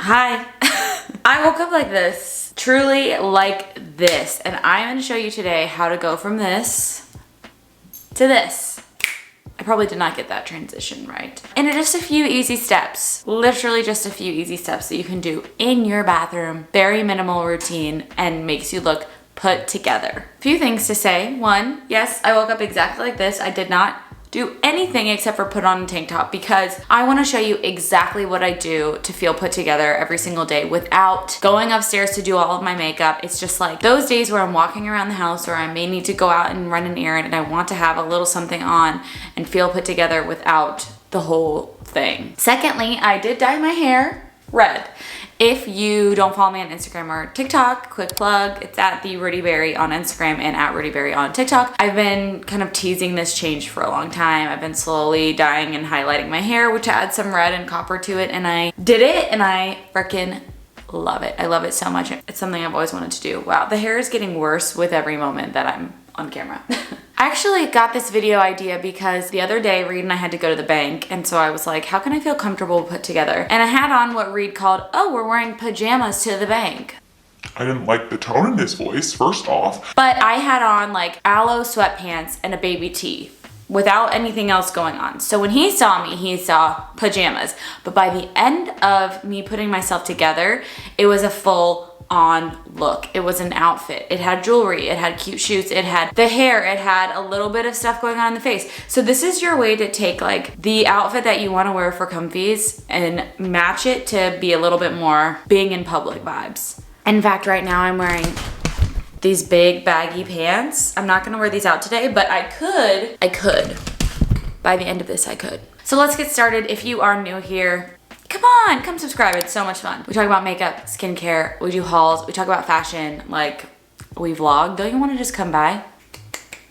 Hi. I woke up like this, truly like this, and I'm going to show you today how to go from this to this. I probably did not get that transition right. And just a few easy steps, literally just a few easy steps that you can do in your bathroom, very minimal routine, and makes you look put together. A few things to say. One, yes, I woke up exactly like this. I did not do anything except for put on a tank top because I want to show you exactly what I do to feel put together every single day without going upstairs to do all of my makeup. It's just like those days where I'm walking around the house or I may need to go out and run an errand and I want to have a little something on and feel put together without the whole thing. Secondly, I did dye my hair red. If you don't follow me on Instagram or TikTok, quick plug, it's at the Rudi Berry on Instagram and at Rudi Berry on TikTok. I've been kind of teasing this change for a long time. I've been slowly dyeing and highlighting my hair, which adds some red and copper to it, and I did it and I freaking love it. I love it so much. It's something I've always wanted to do. Wow, the hair is getting worse with every moment that I'm on camera. I actually got this video idea because the other day Reed and I had to go to the bank, and so I was like, how can I feel comfortable put together? And I had on what Reed called, oh, we're wearing pajamas to the bank. I didn't like the tone in his voice, first off. But I had on like aloe sweatpants and a baby tee without anything else going on. So when he saw me, he saw pajamas. But by the end of me putting myself together, it was a full on look. It was an outfit. It had jewelry, it had cute shoes, it had the hair, it had a little bit of stuff going on in the face. So this is your way to take like the outfit that you want to wear for comfies and match it to be a little bit more being in public vibes. In fact, right now I'm wearing these big baggy pants. I'm not gonna wear these out today, but I could. By the end of this, I could. So let's get started. If you are new here, come subscribe. It's so much fun. We talk about makeup, skincare, we do hauls, we talk about fashion, like we vlog. Don't you want to just come by?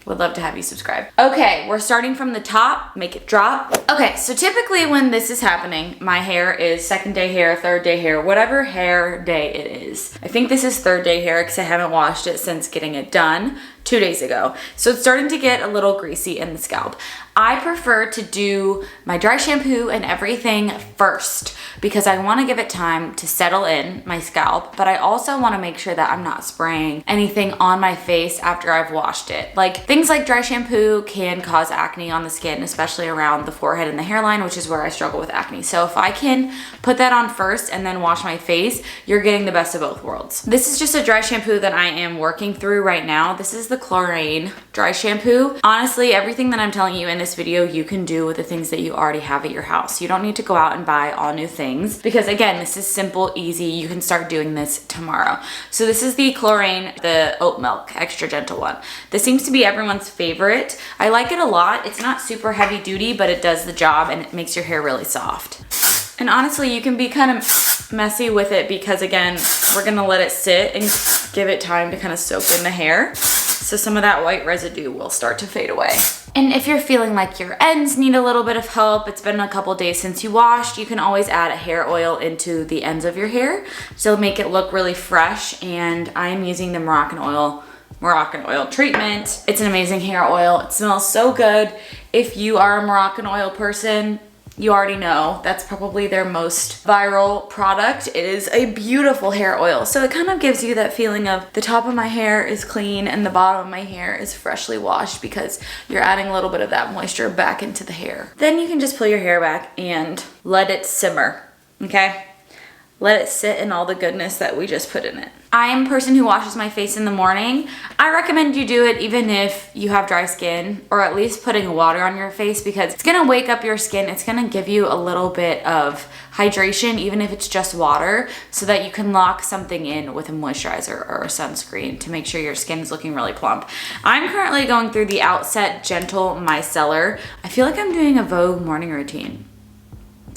Would love to have you subscribe. Okay, we're starting from the top, make it drop. Okay, so typically when this is happening, my hair is second day hair, third day hair, whatever hair day it is. I think this is third day hair because I haven't washed it since getting it done 2 days ago. So it's starting to get a little greasy in the scalp. I prefer to do my dry shampoo and everything first because I want to give it time to settle in my scalp, but I also want to make sure that I'm not spraying anything on my face after I've washed it. Like things like dry shampoo can cause acne on the skin, especially around the forehead and the hairline, which is where I struggle with acne. So if I can put that on first and then wash my face, you're getting the best of both worlds. This is just a dry shampoo that I am working through right now. This is the chlorine dry shampoo. Honestly, everything that I'm telling you in this video, you can do with the things that you already have at your house. You don't need to go out and buy all new things because again, this is simple, easy. You can start doing this tomorrow. So this is the chlorine, the oat milk, extra gentle one. This seems to be everyone's favorite. I like it a lot. It's not super heavy duty, but it does the job and it makes your hair really soft. And honestly, you can be kind of messy with it because again, we're gonna let it sit and give it time to kind of soak in the hair. So some of that white residue will start to fade away. And if you're feeling like your ends need a little bit of help, it's been a couple days since you washed, you can always add a hair oil into the ends of your hair to make it look really fresh. And I'm using the Moroccan oil treatment. It's an amazing hair oil. It smells so good. If you are a Moroccan oil person, you already know that's probably their most viral product. It is a beautiful hair oil. So it kind of gives you that feeling of the top of my hair is clean and the bottom of my hair is freshly washed because you're adding a little bit of that moisture back into the hair. Then you can just pull your hair back and let it simmer, okay? Let it sit in all the goodness that we just put in it. I am a person who washes my face in the morning. I recommend you do it even if you have dry skin, or at least putting water on your face because it's gonna wake up your skin. It's gonna give you a little bit of hydration, even if it's just water, so that you can lock something in with a moisturizer or a sunscreen to make sure your skin is looking really plump. I'm currently going through the Outset Gentle Micellar. I feel like I'm doing a Vogue morning routine.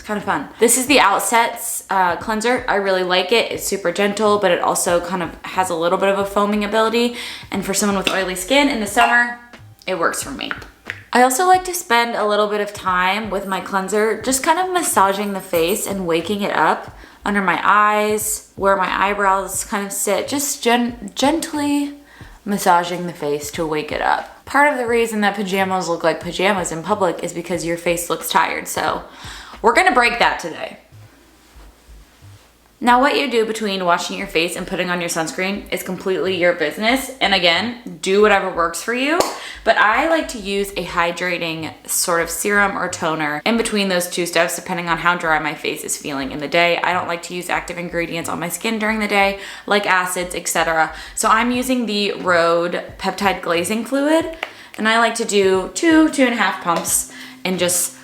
Kind of fun. This is the Outset's cleanser. I really like it. It's super gentle, but it also kind of has a little bit of a foaming ability. And for someone with oily skin in the summer, it works for me. I also like to spend a little bit of time with my cleanser, just kind of massaging the face and waking it up under my eyes, where my eyebrows kind of sit, just gently massaging the face to wake it up. Part of the reason that pajamas look like pajamas in public is because your face looks tired. So we're gonna break that today. Now what you do between washing your face and putting on your sunscreen is completely your business. And again, do whatever works for you. But I like to use a hydrating sort of serum or toner in between those two steps, depending on how dry my face is feeling in the day. I don't like to use active ingredients on my skin during the day, like acids, etc. So I'm using the Rodi peptide glazing fluid, and I like to do 2.5 pumps and just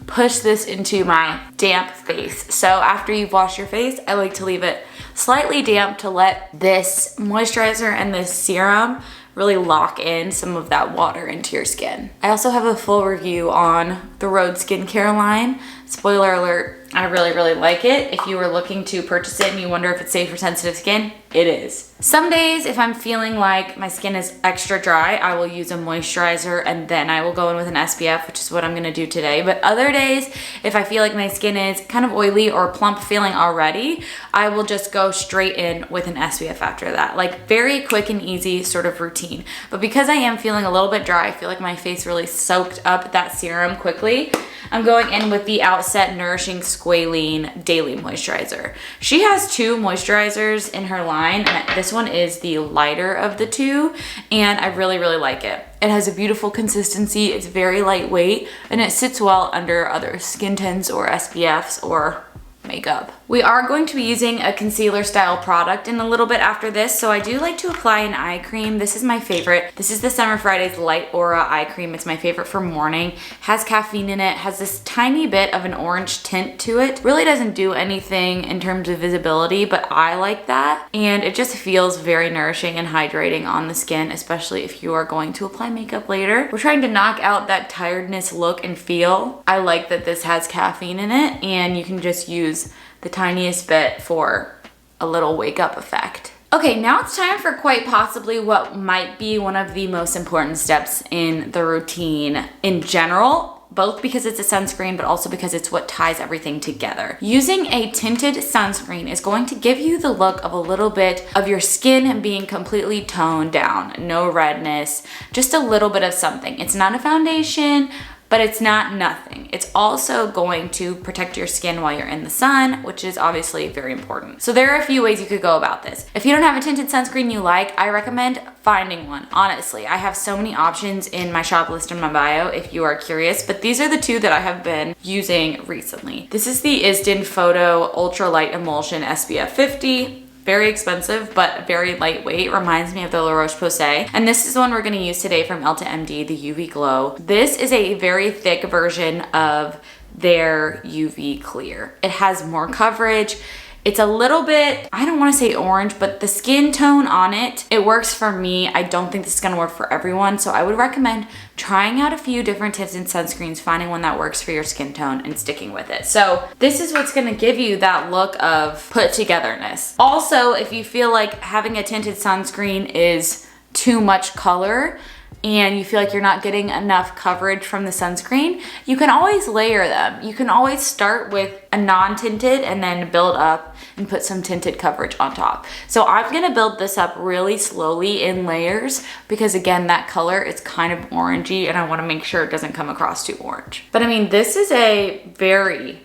push this into my damp face. So after you've washed your face, I like to leave it slightly damp to let this moisturizer and this serum really lock in some of that water into your skin. I also have a full review on the Rodi skincare line. Spoiler alert, I really like it. If you were looking to purchase it and you wonder if it's safe for sensitive skin, it is. Some days, if I'm feeling like my skin is extra dry, I will use a moisturizer and then I will go in with an SPF, which is what I'm gonna do today. But other days, if I feel like my skin is kind of oily or plump feeling already, I will just go straight in with an SPF after that. Like very quick and easy sort of routine. But because I am feeling a little bit dry, I feel like my face really soaked up that serum quickly, I'm going in with the Outset Nourishing Squalene Daily Moisturizer. She has 2 moisturizers in her line, and this one is the lighter of the 2, and I really like it. It has a beautiful consistency, it's very lightweight, and it sits well under other skin tints or SPFs or makeup. We are going to be using a concealer style product in a little bit after this, so I do like to apply an eye cream. This is my favorite. This is the Summer Fridays Light Aura eye cream. It's my favorite for morning. Has caffeine in it, has this tiny bit of an orange tint to it. Really doesn't do anything in terms of visibility, but I like that. And it just feels very nourishing and hydrating on the skin, especially if you are going to apply makeup later. We're trying to knock out that tiredness look and feel. I like that this has caffeine in it, and you can just use the tiniest bit for a little wake up effect. Okay, now it's time for quite possibly what might be one of the most important steps in the routine in general, both because it's a sunscreen, but also because it's what ties everything together. Using a tinted sunscreen is going to give you the look of a little bit of your skin being completely toned down, no redness, just a little bit of something. It's not a foundation, but it's not nothing. It's also going to protect your skin while you're in the sun, which is obviously very important. So there are a few ways you could go about this. If you don't have a tinted sunscreen you like, I recommend finding one. Honestly, I have so many options in my shop list in my bio if you are curious, but these are the 2 that I have been using recently. This is the Isdin Photo Ultra Light Emulsion SPF 50. Very expensive, but very lightweight. Reminds me of the La Roche-Posay. And this is the one we're gonna use today from Elta MD, the UV Glow. This is a very thick version of their UV Clear. It has more coverage. It's a little bit, I don't wanna say orange, but the skin tone on it, it works for me. I don't think this is gonna work for everyone, so I would recommend trying out a few different tinted sunscreens, finding one that works for your skin tone and sticking with it. So this is what's gonna give you that look of put togetherness. Also, if you feel like having a tinted sunscreen is too much color, and you feel like you're not getting enough coverage from the sunscreen, you can always layer them. You can always start with a non-tinted and then build up and put some tinted coverage on top. So I'm gonna build this up really slowly in layers because again, that color is kind of orangey and I wanna make sure it doesn't come across too orange. But I mean, this is a very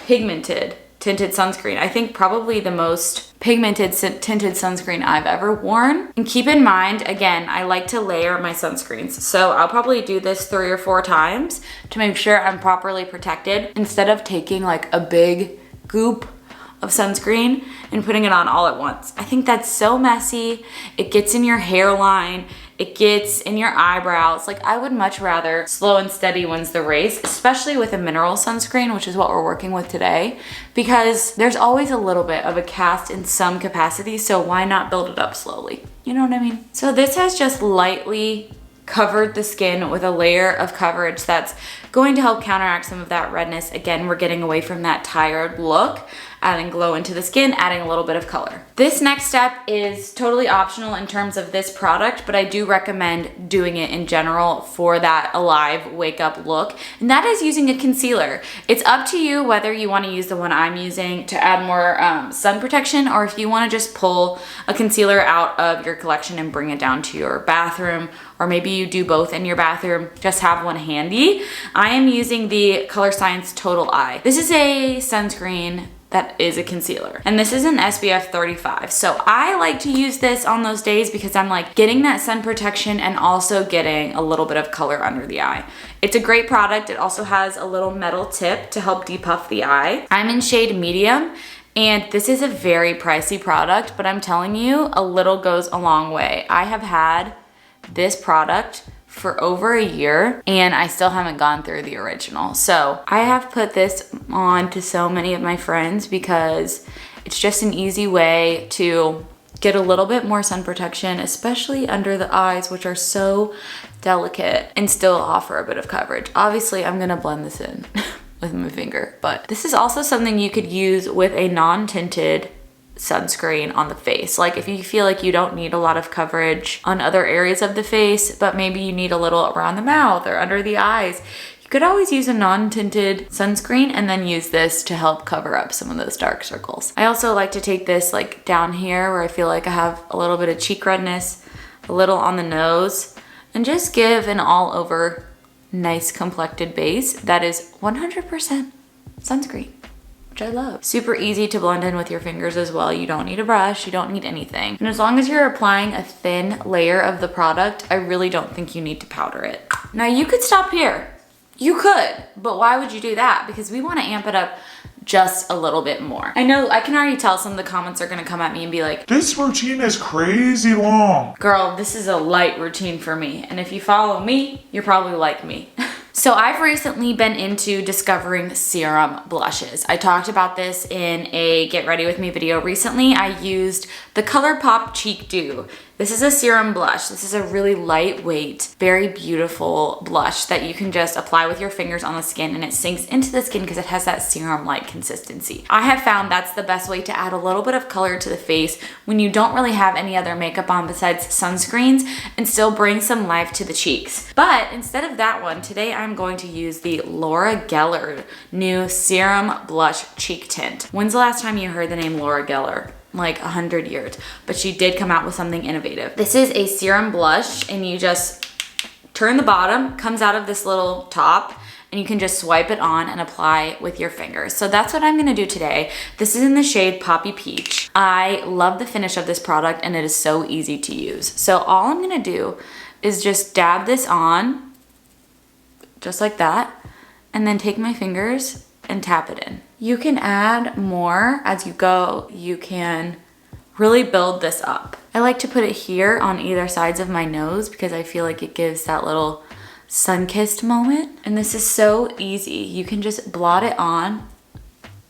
pigmented tinted sunscreen. I think probably the most pigmented tinted sunscreen I've ever worn. And keep in mind, again, I like to layer my sunscreens. So I'll probably do this 3 or 4 times to make sure I'm properly protected instead of taking like a big goop of sunscreen and putting it on all at once. I think that's so messy. It gets in your hairline. It gets in your eyebrows. Like I would much rather slow and steady wins the race, especially with a mineral sunscreen, which is what we're working with today, because there's always a little bit of a cast in some capacity, so why not build it up slowly? You know what I mean? So this has just lightly covered the skin with a layer of coverage that's going to help counteract some of that redness. Again, we're getting away from that tired look, adding glow into the skin, adding a little bit of color. This next step is totally optional in terms of this product, but I do recommend doing it in general for that alive wake up look, and that is using a concealer. It's up to you whether you want to use the one I'm using to add more sun protection, or if you want to just pull a concealer out of your collection and bring it down to your bathroom, or maybe you do both in your bathroom, just have one handy. I am using the Color Science Total Eye. This is a sunscreen that is a concealer. And this is an SPF 35. So I like to use this on those days because I'm like getting that sun protection and also getting a little bit of color under the eye. It's a great product. It also has a little metal tip to help depuff the eye. I'm in shade medium, and this is a very pricey product, but I'm telling you, a little goes a long way. I have had this product for over a year and I still haven't gone through the original. So I have put this on to so many of my friends because it's just an easy way to get a little bit more sun protection, especially under the eyes, which are so delicate, and still offer a bit of coverage. Obviously, I'm gonna blend this in with my finger, but this is also something you could use with a non-tinted sunscreen on the face. Like if you feel like you don't need a lot of coverage on other areas of the face, but maybe you need a little around the mouth or under the eyes, you could always use a non-tinted sunscreen and then use this to help cover up some of those dark circles. I also like to take this like down here where I feel like I have a little bit of cheek redness, a little on the nose, and just give an all over nice complected base that is 100% sunscreen, which I love. Super easy to blend in with your fingers as well. You don't need a brush, you don't need anything. And as long as you're applying a thin layer of the product, I really don't think you need to powder it. Now you could stop here. You could, but why would you do that? Because we want to amp it up just a little bit more. I know, I can already tell some of the comments are gonna come at me and be like, this routine is crazy long. girl, this is a light routine for me. And if you follow me, you're probably like me. So I've recently been into discovering serum blushes. I talked about this in a Get Ready With Me video recently. I used the ColourPop Cheek Dew. This is a serum blush. This is a really lightweight, very beautiful blush that you can just apply with your fingers on the skin and it sinks into the skin because it has that serum-like consistency. I have found that's the best way to add a little bit of color to the face when you don't really have any other makeup on besides sunscreens and still bring some life to the cheeks. But instead of that one, today I'm going to use the Laura Geller new Serum Blush Cheek Tint. When's the last time you heard the name Laura Geller? Like 100 years, but she did come out with something innovative. This is a serum blush and you just turn the bottom, comes out of this little top, and you can just swipe it on and apply with your fingers. So that's what I'm gonna do today. This is in the shade Poppy Peach. I love the finish of this product and it is so easy to use. So all I'm gonna do is just dab this on, just like that, and then take my fingers and tap it in. You can add more as you go. You can really build this up. I like to put it here on either sides of my nose because I feel like it gives that little sun-kissed moment. And this is so easy. You can just blot it on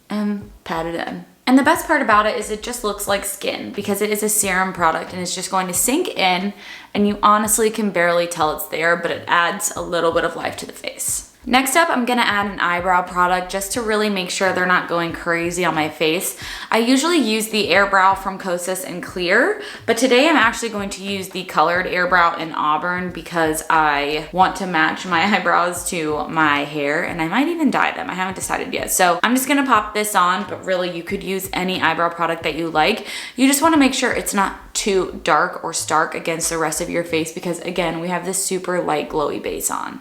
and pat it in. And the best part about it is it just looks like skin because it is a serum product and it's just going to sink in and you honestly can barely tell it's there, but it adds a little bit of life to the face. Next up, I'm gonna add an eyebrow product just to really make sure they're not going crazy on my face. I usually use the Airbrow from Kosas in Clear, but today I'm actually going to use the colored Airbrow in Auburn because I want to match my eyebrows to my hair and I might even dye them. I haven't decided yet. So I'm just gonna pop this on, but really you could use any eyebrow product that you like. You just wanna make sure it's not too dark or stark against the rest of your face because again, we have this super light glowy base on.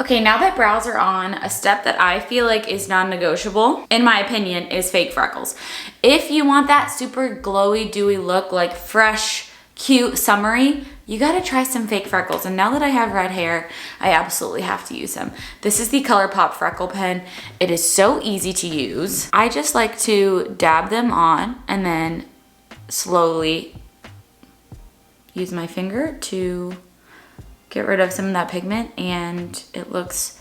Okay, now that brows are on, a step that I feel like is non-negotiable, in my opinion, is fake freckles. If you want that super glowy, dewy look, like fresh, cute, summery, you gotta try some fake freckles. And now that I have red hair, I absolutely have to use them. This is the ColourPop Freckle Pen. It is so easy to use. I just like to dab them on and then slowly use my finger to get rid of some of that pigment and it looks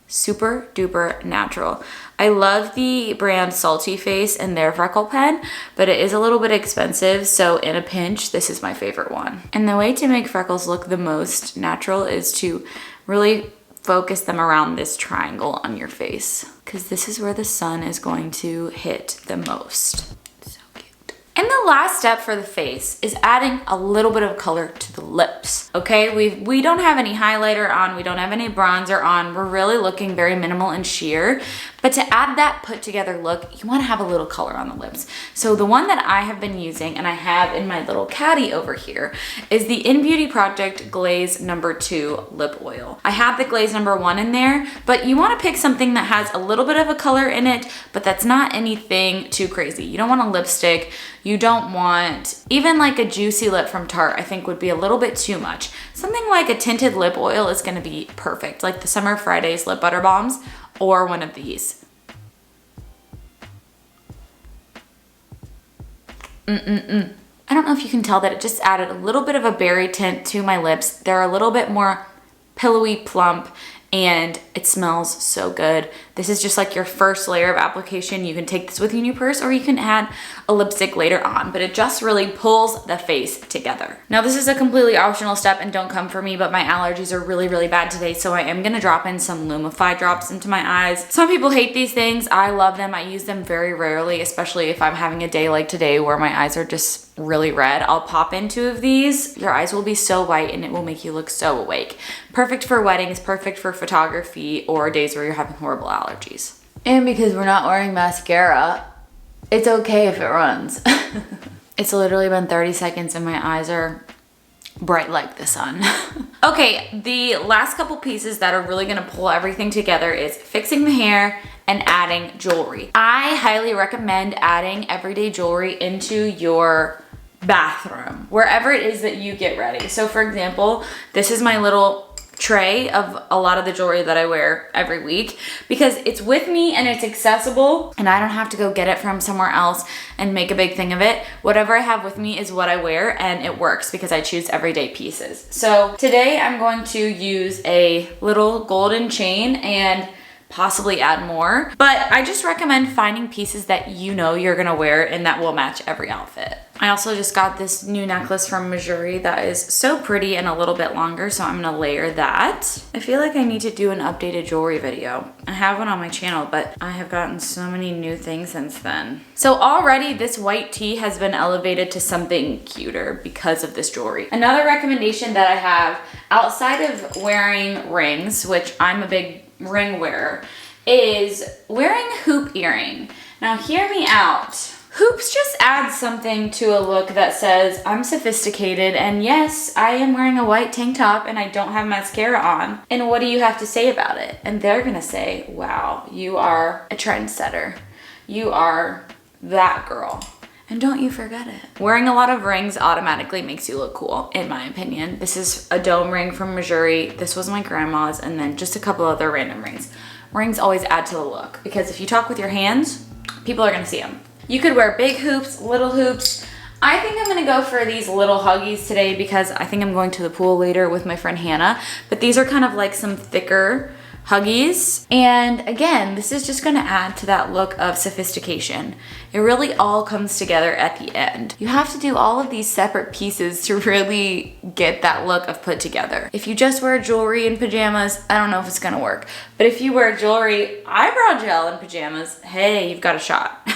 super duper natural. I love the brand Salty Face and their freckle pen, but it is a little bit expensive, so in a pinch, this is my favorite one. And the way to make freckles look the most natural is to really focus them around this triangle on your face, because this is where the sun is going to hit the most. So cute. And the last step for the face is adding a little bit of color to the lips. Okay, we don't have any highlighter on, we don't have any bronzer on. We're really looking very minimal and sheer. But to add that put together look, you want to have a little color on the lips. So the one that I have been using and I have in my little caddy over here is the In Beauty Project Glaze No. 2 Lip Oil. I have the Glaze No. 1 in there, but you want to pick something that has a little bit of a color in it, but that's not anything too crazy. You don't want a lipstick. You don't want, even like a Juicy Lip from Tarte, I think would be a little bit too much. Something like a tinted lip oil is going to be perfect, like the Summer Fridays Lip Butter Bombs or one of these. I don't know if you can tell that it just added a little bit of a berry tint to my lips. They're a little bit more pillowy, plump, and it smells so good. This is just like your first layer of application. You can take this with you in your purse or you can add a lipstick later on, but it just really pulls the face together. Now this is a completely optional step and don't come for me, but my allergies are really, really bad today, so I am gonna drop in some Lumify drops into my eyes. Some people hate these things. I love them. I use them very rarely, especially if I'm having a day like today where my eyes are just really red. I'll pop in 2 of these. Your eyes will be so white and it will make you look so awake. Perfect for weddings, perfect for photography or days where you're having horrible allergies. And because we're not wearing mascara, it's okay if it runs. It's literally been 30 seconds and my eyes are bright like the sun. Okay, the last couple pieces that are really gonna pull everything together is fixing the hair and adding jewelry. I highly recommend adding everyday jewelry into your bathroom, wherever it is that you get ready. So for example, this is my little tray of a lot of the jewelry that I wear every week because it's with me and it's accessible and I don't have to go get it from somewhere else and make a big thing of it. Whatever I have with me is what I wear and it works because I choose everyday pieces. So today I'm going to use a little golden chain and possibly add more, but I just recommend finding pieces that you know you're gonna wear and that will match every outfit. I also just got this new necklace from Missouri that is so pretty and a little bit longer, so I'm gonna layer that. I feel like I need to do an updated jewelry video. I have one on my channel, but I have gotten so many new things since then. So already this white tee has been elevated to something cuter because of this jewelry. Another recommendation that I have outside of wearing rings, which I'm a big ring wearer, is wearing hoop earring. Now hear me out. Hoops just add something to a look that says I'm sophisticated and yes, I am wearing a white tank top and I don't have mascara on. And what do you have to say about it? And they're gonna say, wow, you are a trendsetter. You are that girl. And don't you forget it. Wearing a lot of rings automatically makes you look cool, in my opinion. This is a dome ring from Missouri. This was my grandma's, and then just a couple other random rings. Rings always add to the look because if you talk with your hands, people are gonna see them. You could wear big hoops, little hoops. I think I'm gonna go for these little huggies today because I think I'm going to the pool later with my friend Hannah, but these are kind of like some thicker huggies. And again, this is just gonna add to that look of sophistication. It really all comes together at the end. You have to do all of these separate pieces to really get that look of put together. If you just wear jewelry and pajamas, I don't know if it's gonna work. But if you wear jewelry, eyebrow gel, and pajamas, hey, you've got a shot.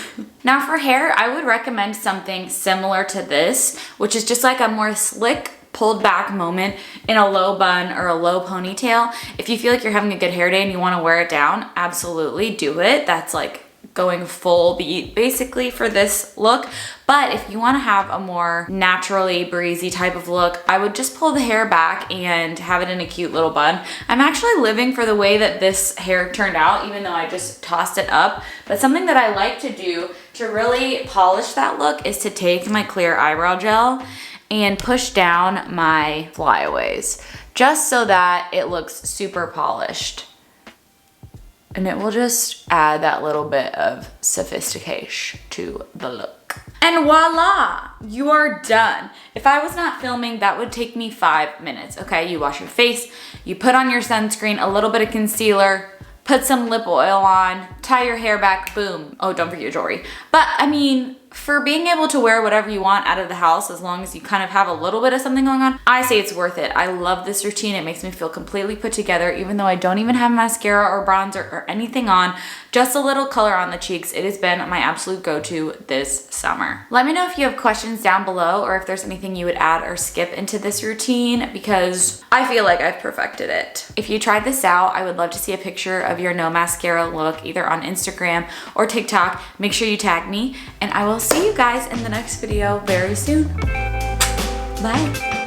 Now for hair, I would recommend something similar to this, which is just like a more slick, pulled back moment in a low bun or a low ponytail. If you feel like you're having a good hair day and you want to wear it down, absolutely do it. That's like going full beat basically for this look. But if you want to have a more naturally breezy type of look, I would just pull the hair back and have it in a cute little bun. I'm actually living for the way that this hair turned out, even though I just tossed it up. But something that I like to do to really polish that look is to take my clear eyebrow gel and push down my flyaways just so that it looks super polished. And it will just add that little bit of sophistication to the look. And voila, you are done. If I was not filming, that would take me 5 minutes, okay? You wash your face, you put on your sunscreen, a little bit of concealer, put some lip oil on, tie your hair back, boom. Oh, don't forget your jewelry. But I mean, for being able to wear whatever you want out of the house, as long as you kind of have a little bit of something going on, I say it's worth it. I love this routine. It makes me feel completely put together, even though I don't even have mascara or bronzer or anything on, just a little color on the cheeks. It has been my absolute go-to this summer. Let me know if you have questions down below, or if there's anything you would add or skip into this routine, because I feel like I've perfected it. If you tried this out, I would love to see a picture of your no mascara look, either on Instagram or TikTok. Make sure you tag me, and I will see you guys in the next video very soon. Bye.